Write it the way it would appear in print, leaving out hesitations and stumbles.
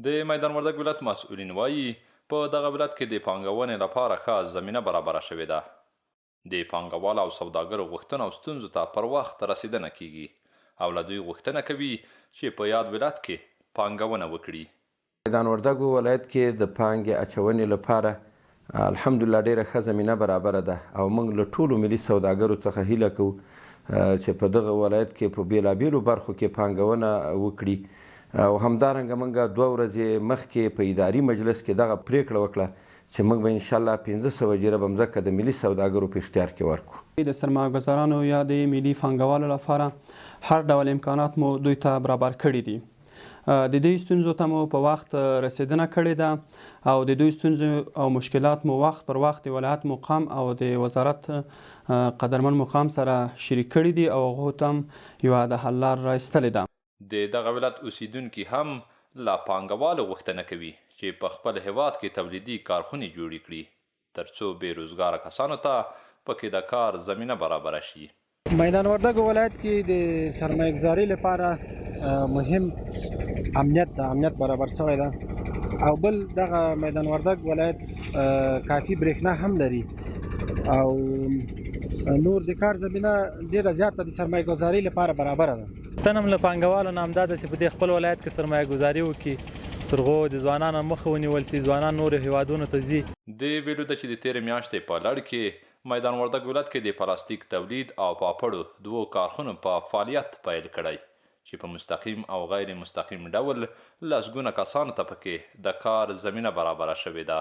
د میدان وردګ ولایت مسؤلین وایي په دغه ولایت کې د پانګونې لپاره ښه زمینه برابره شوې ده. د پانګوالو او سوداګرو غوښتنو او ستونزو ته پر وخت رسیدنه کیږي او له دوی غوښتنه کوي چې په یاد ولایت کې پانګونه وکړي. میدان وردګ ولایت کې د پانګې اچونې لپاره الحمدلله ډیره ښه زمینه برابره ده او موږ له ټولو ملي سوداګرو څخه هیله کوو چې په دغه ولایت کې په بیلابیلو برخو کې پانګونه وکړي او همدارنګه موږ 2 ورځې مخکې په اداري مجلس کې دغه پریکړه وکړه چې موږ به انشاءالله 1500 جریبه مځکه د ملي سوداګرو په اختیار کې ورکړو. د سرمایه‌ګذارانو یا د ملي پانګوالو لپاره هر ډول امکانات مو دوی ته برابر کړي دي. د دوی ستونزو ته مو په وخت رسیدنه کړې ده او د دوی ستونزو او مشکلات مو وخت پر وخت د ولایت مقام او د وزارت قدرمن مقام سره شریک کړي دي او هغو ته هم یوه د حل لار رایستلې ده. د دغه ولایت اوسیدونکي هم له پانګوالو غوښتنه کوي چې په خپل هیواد کې تولیدي کارخونې جوړې کړي ترڅو بېروزګاره کسانو ته پکې د کار زمینه برابره شي. میدان وردګ ولایت کې د سرمایه‌ګذاري لپاره مهم امنیت برابر شوی ده او بل دغه میدان وردګ ولایت کافي برېښنا هم لري او نور د کار زمینه ډیره زیاته د سرمایه‌ګذاري لپاره برابره ده. تنم له پانګوالو نه همدا ده چې په دې خپل ولایت کې سرمایه‌ګذاري وکړي تر هغو د ځوانانو مخه ونیول شي ځوانان نورو هیوادونو ته ځي. د ویلو ده چې د تېرې میاشتې په لړ کې میدان وردګ ولایت کې د پلاستیک تولید او پاپړو 2 کارخونو په فعالیت پیل کړی چې په مستقیم او غیر مستقیم ډول لسګونه کسانو ته پکې د کار زمینه برابره شوې ده.